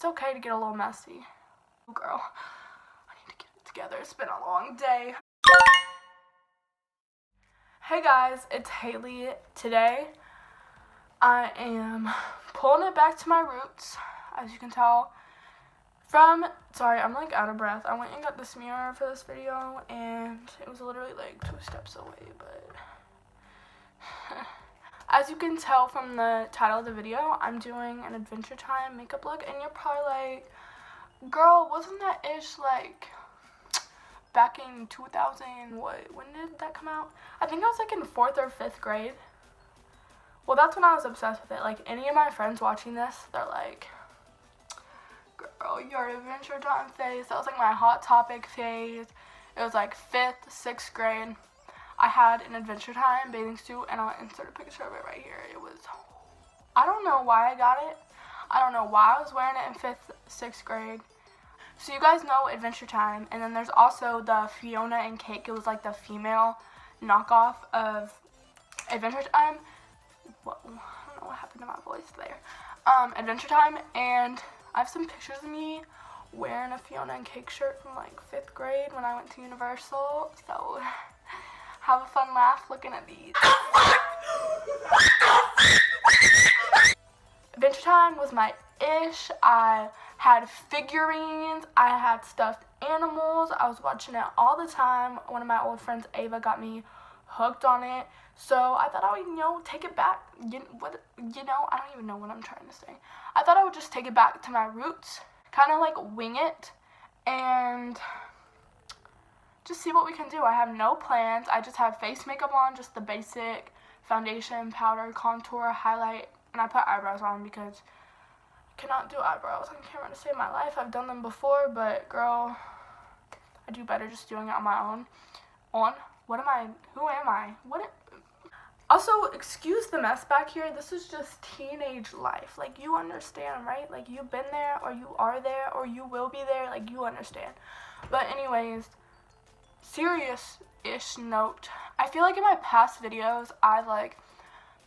It's okay to get a little messy. Oh, girl, I need to get it together. It's been a long day. Hey guys, it's Hailey. Today, I am pulling it back to my roots, as you can tell. Sorry, I'm like out of breath. I went and got this mirror for this video, and it was literally like 2 steps away, but as you can tell from the title of the video, I'm doing an Adventure Time makeup look, and you're probably like, girl, wasn't that ish like back in 2000, when did that come out? I think I was like in 4th or 5th grade. Well, that's when I was obsessed with it. Like, any of my friends watching this, they're like, girl, your Adventure Time phase. That was like my Hot Topic phase. It was like 5th, 6th grade. I had an Adventure Time bathing suit, and I'll insert a picture of it right here. It was, I don't know why I got it. I don't know why I was wearing it in 5th, 6th grade. So you guys know Adventure Time, and then there's also the Fiona and Cake. It was like the female knockoff of Adventure Time. I don't know what happened to my voice there. Adventure Time, and I have some pictures of me wearing a Fiona and Cake shirt from like 5th grade when I went to Universal. So have a fun laugh looking at these. Adventure Time was my ish. I had figurines, I had stuffed animals, I was watching it all the time. One of my old friends, Ava, got me hooked on it, so I thought I would, take it back. I don't even know what I'm trying to say. I thought I would just take it back to my roots, kind of like wing it, and just see what we can do. I have no plans. I just have face makeup on, just the basic foundation, powder, contour, highlight, and I put eyebrows on because I cannot do eyebrows on camera to save my life. I've done them before, but girl, I do better just doing it on my own. Who am I? Also, excuse the mess back here. This is just teenage life. Like, you understand, right? Like, you've been there, or you are there, or you will be there. Like, you understand. But anyways, serious-ish note. I feel like in my past videos, I've, like,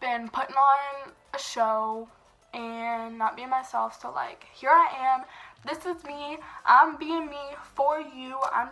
been putting on a show and not being myself. So, like, here I am. This is me. I'm being me for you. I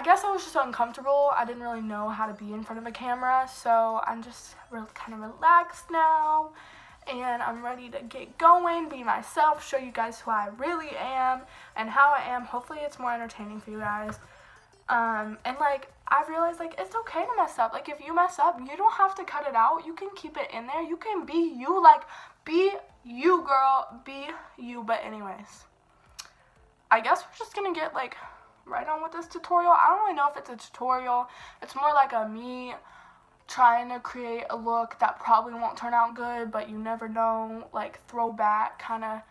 guess I was just uncomfortable. I didn't really know how to be in front of a camera, so I'm just kind of relaxed now, and I'm ready to get going, be myself, show you guys who I really am, and how I am. Hopefully it's more entertaining for you guys, and, like, I've realized, like, it's okay to mess up. Like, if you mess up, you don't have to cut it out. You can keep it in there. You can be you. Like, be you, girl. Be you. But anyways, I guess we're just gonna get, like, right on with this tutorial. I don't really know if it's a tutorial. It's more like a me trying to create a look that probably won't turn out good, but you never know, like, throwback kind of.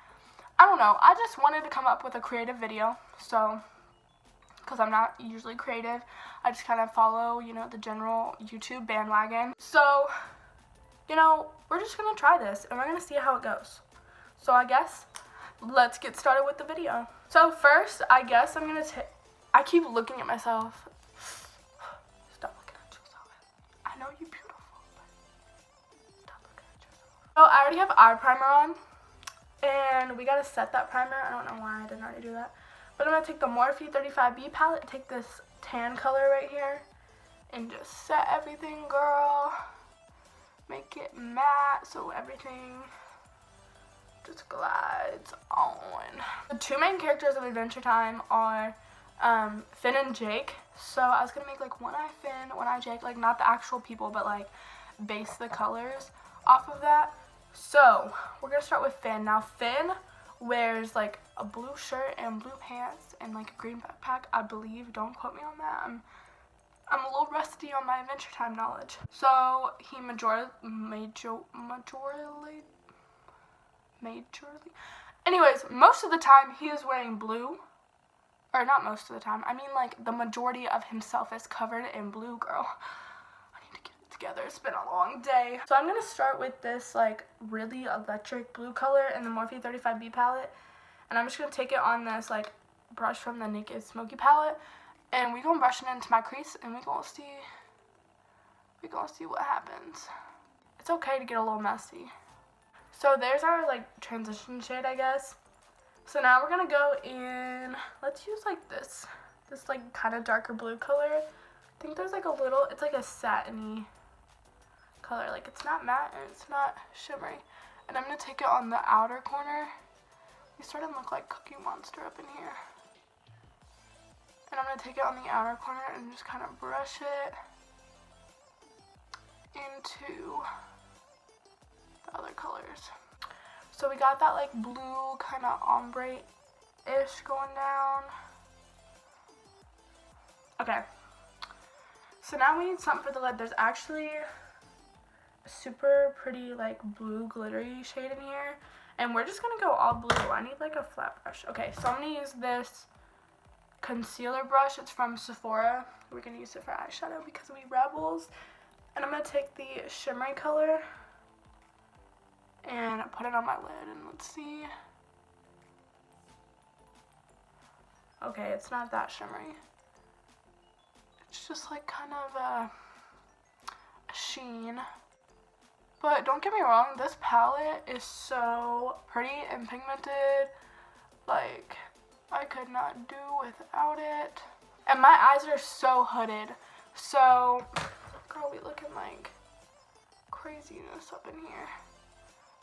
I don't know. I just wanted to come up with a creative video, so, because I'm not usually creative. I just kind of follow, the general YouTube bandwagon. So, we're just going to try this, and we're going to see how it goes. So I guess, let's get started with the video. So first, I guess I'm going to I keep looking at myself. Stop looking at yourself. I know you're beautiful, but stop looking at yourself. So I already have eye primer on, and we gotta set that primer. I don't know why I didn't already do that. But I'm gonna take the Morphe 35B palette, take this tan color right here, and just set everything, girl. Make it matte so everything just glides on. The 2 main characters of Adventure Time are Finn and Jake. So I was gonna make like one eye Finn, one eye Jake, like not the actual people, but like base the colors off of that. So we're gonna start with Finn. Now Finn wears like a blue shirt and blue pants and like a green backpack, I believe. Don't quote me on that. I'm a little rusty on my Adventure Time knowledge. So he majorly. Anyways, most of the time he is wearing blue. Or not most of the time. I mean, like, the majority of himself is covered in blue, girl. I need to get it together. It's been a long day. So I'm going to start with this, like, really electric blue color in the Morphe 35B palette. And I'm just going to take it on this, like, brush from the Naked Smoky palette. And we're going to brush it into my crease. And we're going to see what happens. It's okay to get a little messy. So there's our, like, transition shade, I guess. So now we're gonna go in, let's use like this like kind of darker blue color. I think there's like a little, it's like a satiny color. Like it's not matte and it's not shimmery. And I'm gonna take it on the outer corner. You starting to look like Cookie Monster up in here. And I'm gonna take it on the outer corner and just kind of brush it into the other colors. So we got that like blue kind of ombre-ish going down. Okay. So now we need something for the lid. There's actually a super pretty like blue glittery shade in here. And we're just gonna go all blue. I need like a flat brush. Okay, so I'm gonna use this concealer brush. It's from Sephora. We're gonna use it for eyeshadow because we rebels. And I'm gonna take the shimmery color and put it on my lid, and let's see. Okay, it's not that shimmery. It's just like kind of a sheen. But don't get me wrong, this palette is so pretty and pigmented. Like, I could not do without it. And my eyes are so hooded. So, girl, we looking like craziness up in here.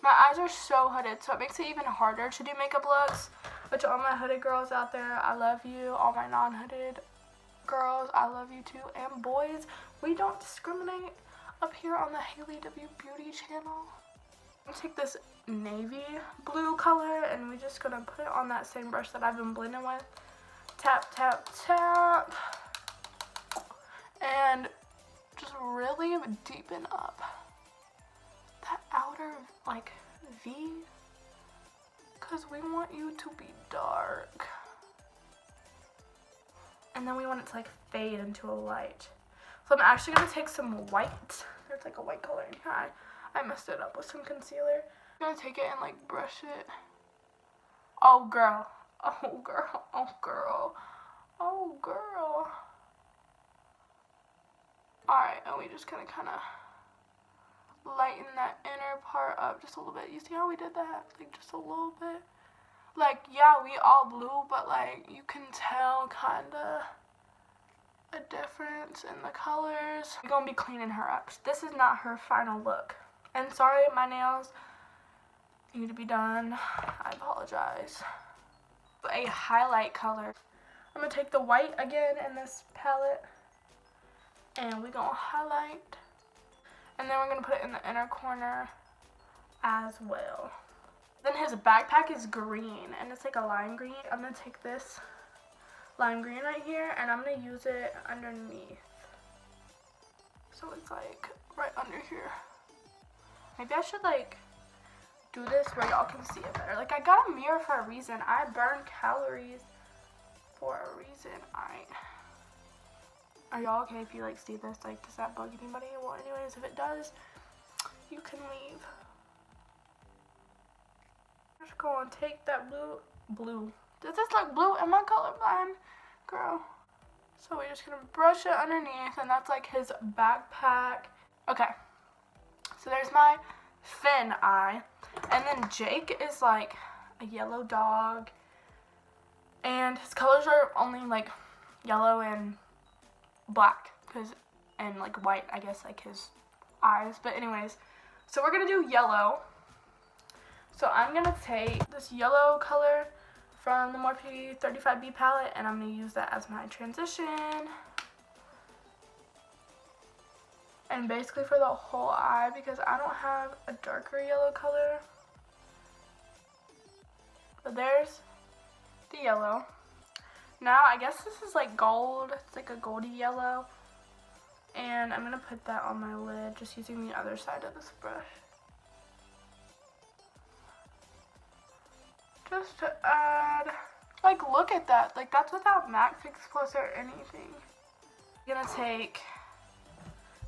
My eyes are so hooded, so it makes it even harder to do makeup looks. Which all my hooded girls out there, I love you. All my non-hooded girls, I love you too. And boys, we don't discriminate up here on the Hailey W Beauty channel. I'm gonna take this navy blue color and we're just gonna put it on that same brush that I've been blending with. Tap, tap, tap. And just really deepen up that outer like V, because we want you to be dark. And then we want it to like fade into a light. So I'm actually going to take some white. There's like a white color in here. I messed it up with some concealer. I'm going to take it and like brush it. Oh girl. Oh girl. Oh girl. Oh girl. Alright, and we just gonna kind of lighten that inner part up just a little bit. You see how we did that? Like just a little bit. Like, yeah, we all blue, but like you can tell kind of a difference in the colors. We're gonna be cleaning her up. This is not her final look. And sorry, my nails need to be done. I apologize. A highlight color. I'm gonna take the white again in this palette and we're gonna highlight. And then we're gonna put it in the inner corner as well. Then his backpack is green and it's like a lime green. I'm gonna take this lime green right here and I'm gonna use it underneath. So it's like right under here. Maybe I should like do this where y'all can see it better. Like I got a mirror for a reason. I burn calories for a reason. Are y'all okay if you like see this? Like, does that bug anybody? Well, anyways, if it does, you can leave. Just go and take that blue. Does this look blue? Am I colorblind? Girl. So we're just gonna brush it underneath, and that's like his backpack. Okay. So there's my Finn eye. And then Jake is like a yellow dog. And his colors are only like yellow and black, and like white, I guess, like his eyes. But anyways, so we're gonna do yellow. So I'm gonna take this yellow color from the Morphe 35B palette and I'm gonna use that as my transition. And basically for the whole eye, because I don't have a darker yellow color. But there's the yellow. Now, I guess this is like gold. It's like a goldy yellow. And I'm going to put that on my lid just using the other side of this brush. Just to add, like, look at that. Like, that's without MAC Fix Plus or anything. I'm going to take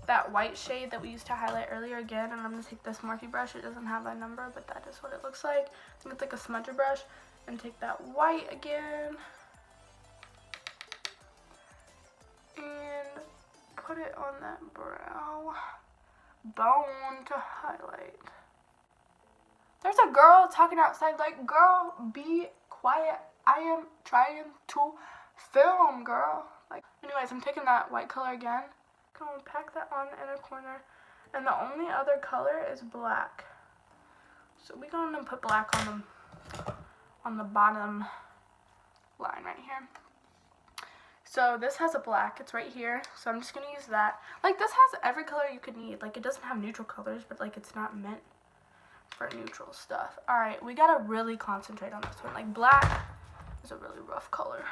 that white shade that we used to highlight earlier again, and I'm going to take this Morphe brush. It doesn't have a number, but that is what it looks like. I think it's like a smudger brush. And take that white again. And put it on that brow bone to highlight. There's a girl talking outside like, girl, be quiet. I am trying to film, girl. Like, anyways, I'm taking that white color again. Gonna pack that on the inner corner. And the only other color is black. So we're gonna put black on the bottom line right here. So this has a black, it's right here, so I'm just gonna use that. Like, this has every color you could need. Like, it doesn't have neutral colors, but like, it's not meant for neutral stuff. Alright, we gotta really concentrate on this one. Like, black is a really rough color.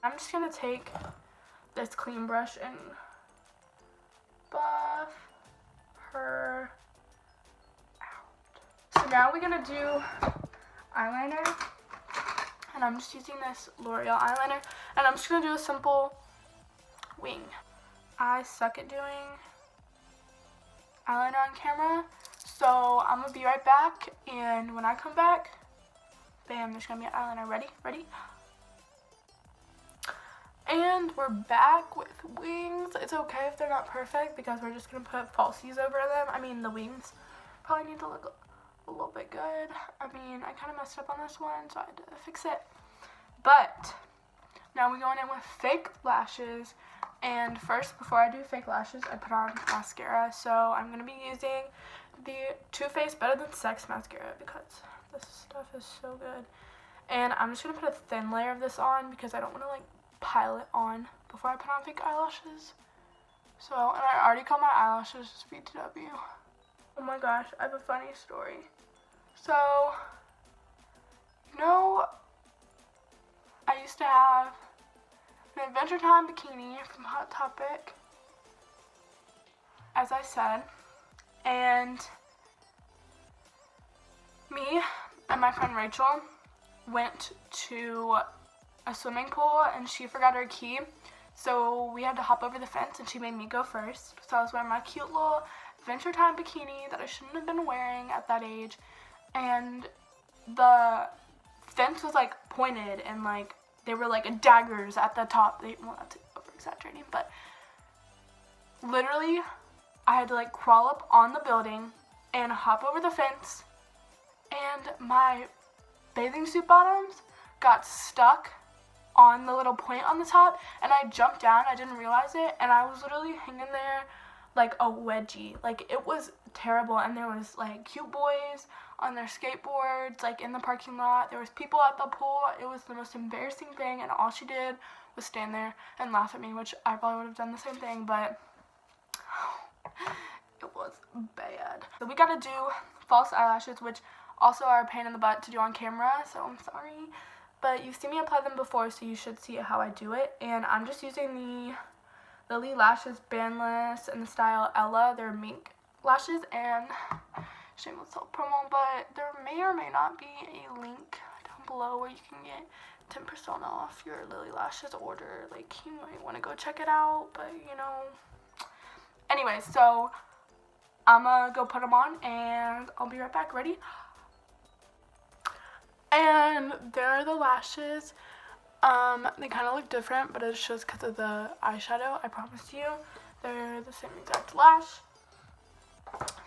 I'm just gonna take this clean brush and buff her out. So now we're gonna do eyeliner. And I'm just using this L'Oreal eyeliner, and I'm just going to do a simple wing. I suck at doing eyeliner on camera, so I'm going to be right back, and when I come back, bam, there's going to be an eyeliner. Ready? Ready? And we're back with wings. It's okay if they're not perfect, because we're just going to put falsies over them. I mean, the wings probably need to look a little bit good. I mean, I kind of messed up on this one, so I had to fix it. But now we're going in with fake lashes. And first, before I do fake lashes, I put on mascara. So I'm going to be using the Too Faced Better Than Sex mascara, because this stuff is so good. And I'm just going to put a thin layer of this on, because I don't want to like pile it on before I put on fake eyelashes. So, and I already cut my eyelashes just BTW. Oh my gosh, I have a funny story. So, you know, I used to have an Adventure Time bikini from Hot Topic, as I said, and me and my friend Rachel went to a swimming pool, and she forgot her key, so we had to hop over the fence, and she made me go first. So I was wearing my cute little Adventure Time bikini that I shouldn't have been wearing at that age, and the fence was like pointed, and like they were like daggers at the top. Well, that's over exaggerating, but literally I had to like crawl up on the building and hop over the fence, and my bathing suit bottoms got stuck on the little point on the top, and I jumped down. I didn't realize it, and I was literally hanging there like a wedgie. Like, it was terrible. And there was like cute boys on their skateboards like in the parking lot. There was people at the pool. It was the most embarrassing thing, and all she did was stand there and laugh at me, which I probably would have done the same thing, but it was bad. So we gotta do false eyelashes, which also are a pain in the butt to do on camera, so I'm sorry, but you've seen me apply them before, so you should see how I do it. And I'm just using the Lily Lashes Bandless in the style Ella. They're mink lashes, and shameless self promo, but there may or may not be a link down below where you can get 10% off your Lily Lashes order. Like, you might want to go check it out, but you know. Anyways, so I'm gonna go put them on, and I'll be right back. Ready? And there are the lashes. They kind of look different, but it's just because of the eyeshadow. I promise you, they're the same exact lash.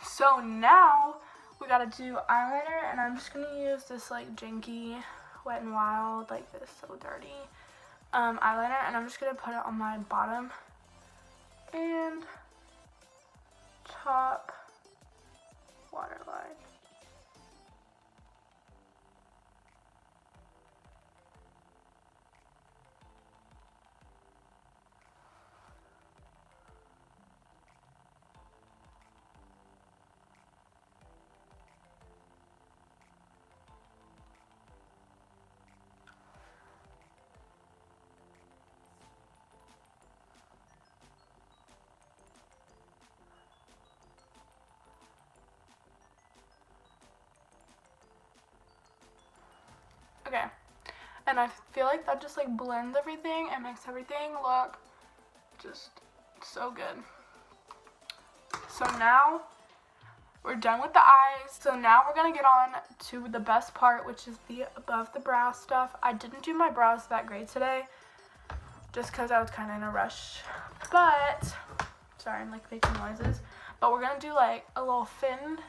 So now we gotta do eyeliner, and I'm just gonna use this like janky Wet n Wild, like this so dirty eyeliner, and I'm just gonna put it on my bottom and top waterline. Okay, and I feel like that just like blends everything and makes everything look just so good. So now we're done with the eyes. So now we're gonna get on to the best part, which is the above the brow stuff. I didn't do my brows that great today, just because I was kind of in a rush. But sorry, I'm like making noises. But we're gonna do like a little fin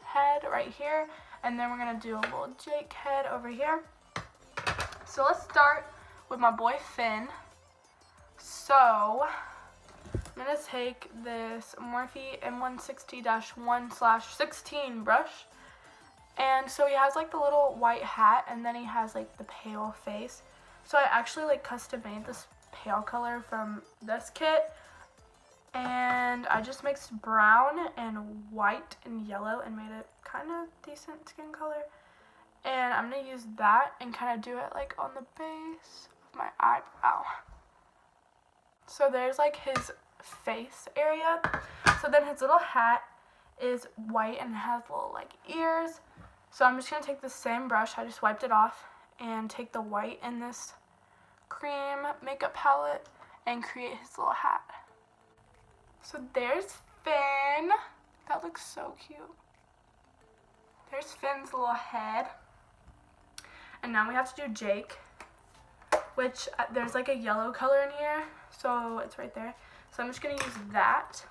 head right here, And then we're going to do a little Jake head over here. So let's start with my boy Finn. So I'm going to take this Morphe M160-1/16 brush. And so he has like the little white hat, and then he has like the pale face. So I actually like custom made this pale color from this kit. And I just mixed brown and white and yellow and made it kind of decent skin color. And I'm going to use that and kind of do it like on the base of my eyebrow. So there's like his face area. So then his little hat is white and has little like ears. So I'm just going to take the same brush, I just wiped it off, and take the white in this cream makeup palette and create his little hat. So there's Finn. That looks so cute. There's Finn's little head. And now we have to do Jake, which there's like a yellow color in here, so it's right there. So I'm just going to use that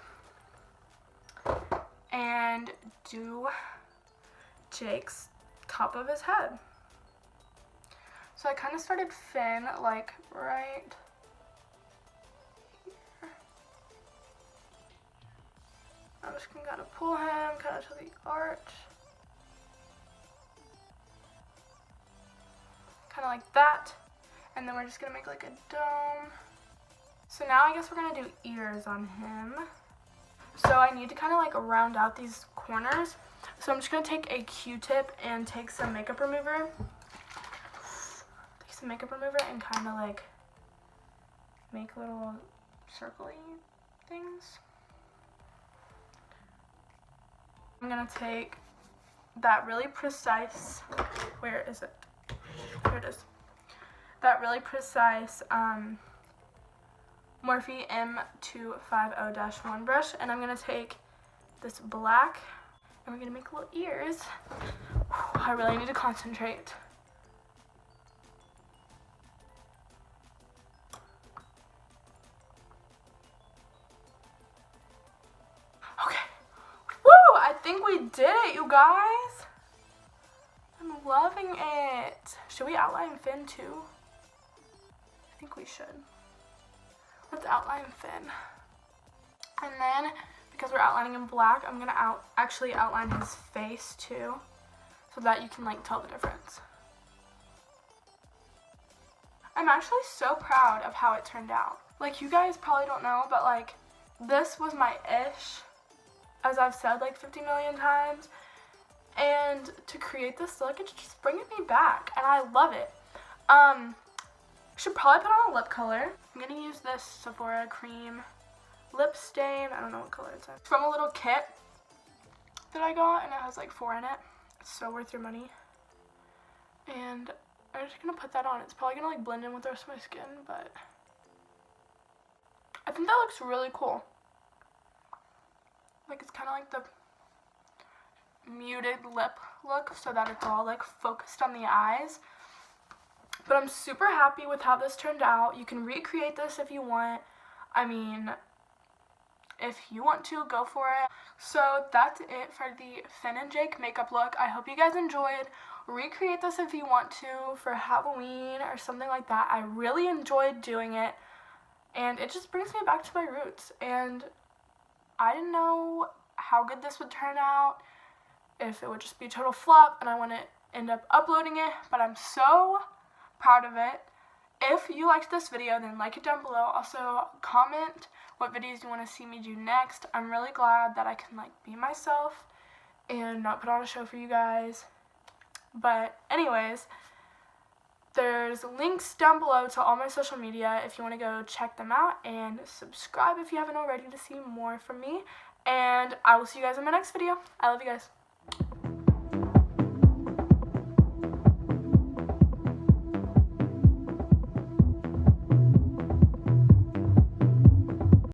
and do Jake's top of his head. So I kind of started Finn like right here. I'm just going to kind of pull him kind of to the arch. Kind of like that. And then we're just going to make like a dome. So now I guess we're going to do ears on him. So I need to kind of like round out these corners. So I'm just going to take a Q-tip and take some makeup remover. Take some makeup remover and kind of like make little circle-y things. I'm going to take that really precise, where is it? Here it is. That really precise Morphe M250-1 brush, and I'm going to take this black, and we're going to make little ears. I really need to concentrate. Okay. Woo! I think we did it, you guys. I'm loving it. Should we outline Finn too? I think we should. Let's outline Finn. And then, because we're outlining in black, I'm going to actually outline his face too, so that you can like tell the difference. I'm actually so proud of how it turned out. Like, you guys probably don't know, but like, this was my ish, as I've said like 50 million times. And to create this look, it's just bringing me back, and I love it. Should probably put on a lip color. I'm gonna use this Sephora cream lip stain. I don't know what color it's in. It's from a little kit that I got, and it has like 4 in it. It's so worth your money. And I'm just gonna put that on. It's probably gonna like blend in with the rest of my skin, but I think that looks really cool. Like, it's kind of like the muted lip look, so that it's all like focused on the eyes. But I'm super happy with how this turned out. You can recreate this if you want. I mean, if you want to, go for it. So that's it for the Finn and Jake makeup look. I hope you guys enjoyed. Recreate this if you want to for Halloween or something like that. I really enjoyed doing it, and it just brings me back to my roots. And I didn't know how good this would turn out, if it would just be a total flop and I want to end up uploading it, but I'm so proud of it. If you liked this video, then like it down below. Also, comment what videos you want to see me do next. I'm really glad that I can like be myself and not put on a show for you guys. But anyways, there's links down below to all my social media if you want to go check them out, and subscribe if you haven't already to see more from me. And I will see you guys in my next video. I love you guys.